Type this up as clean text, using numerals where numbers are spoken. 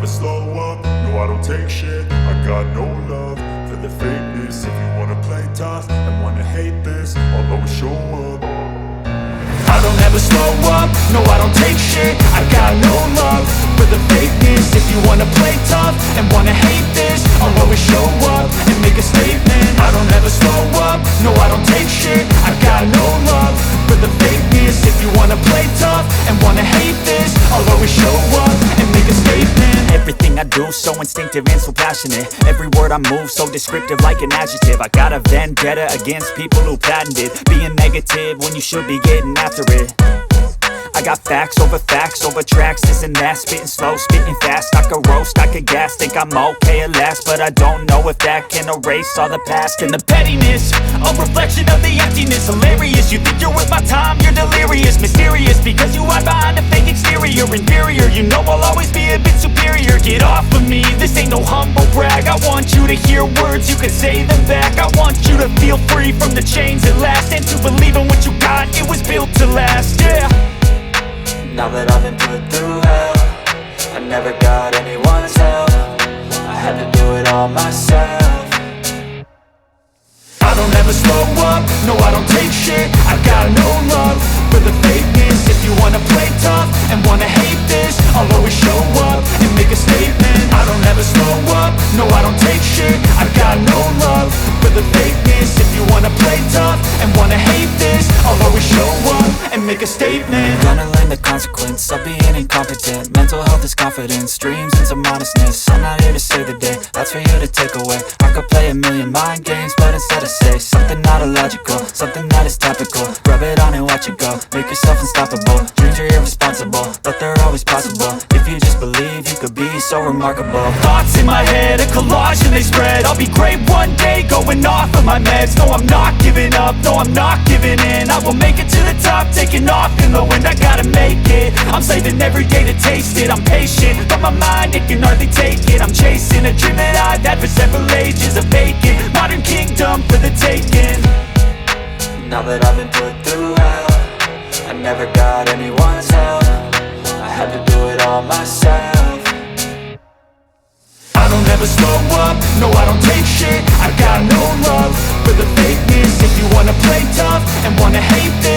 slow up, no I don't take shit. I got no love for the fakeness. If you wanna play tough and wanna hate this, I'll always show up. I don't ever slow up, no I don't take shit. I got no love for the fakeness. If you wanna play tough and wanna hate this, I'll always show up and make a statement. I don't ever slow up, no I don't take shit. I got no love for the fakeness. If you wanna play tough and wanna hate this, I'll always show up and make a statement. Everything I do so instinctive and so passionate. Every word I move so descriptive like an adjective. I got a vendetta against people who patented being negative when you should be getting after it. I got facts over tracks, this and that. Spitting slow, spitting fast, I could roast, I could gas. Think I'm okay at last, but I don't know if that can erase all the past. And the pettiness, a reflection of the emptiness. Hilarious, you think you're worth my time, you're delirious. Mysterious, because you hide behind a fake exterior. Inferior, you know I'll always be a bit superior. Get off of me, this ain't no humble brag. I want you to hear words, you can say them back. I want you to feel free from the chains at last, and to believe in what you got, it was built to last, yeah. Now that I've been put through hell, I never got anyone's help. I had to do it all myself. I don't ever slow up, no I don't take shit. I got no love for the fakeness. If you wanna play tough and wanna hate this, I'll always show up and make a statement. I don't ever slow up, no I don't take shit. I got no love for the fakeness. If you wanna play tough and wanna hate this, I'll always show up and make a statement. Gonna learn the consequence of being incompetent. Mental health is confidence, dreams and some honestness. I'm not here to save the day, that's for you to take away. I could play a million mind games, but instead I say something not illogical, something that is topical. Rub it on and watch it go, make yourself unstoppable. Dreams are irresponsible, but they're always possible. If you just believe, you could be so remarkable. Thoughts in my head, a collage and they spread. I'll be great one day, going off of my meds. No, I'm not giving up, no, I'm not giving in. I will make it to the top, taking off in the wind. I gotta make it, I'm saving every day to taste it. I'm patient, but my mind, it can hardly take it. I'm chasing a dream that I've had for several ages. A vacant, modern kingdom for the taking. Now that I've been put through hell, I never got anyone's help. I had to do it all myself. I don't ever slow up, no I don't take shit. I got no love for the fakeness. If you wanna play tough and wanna hate this,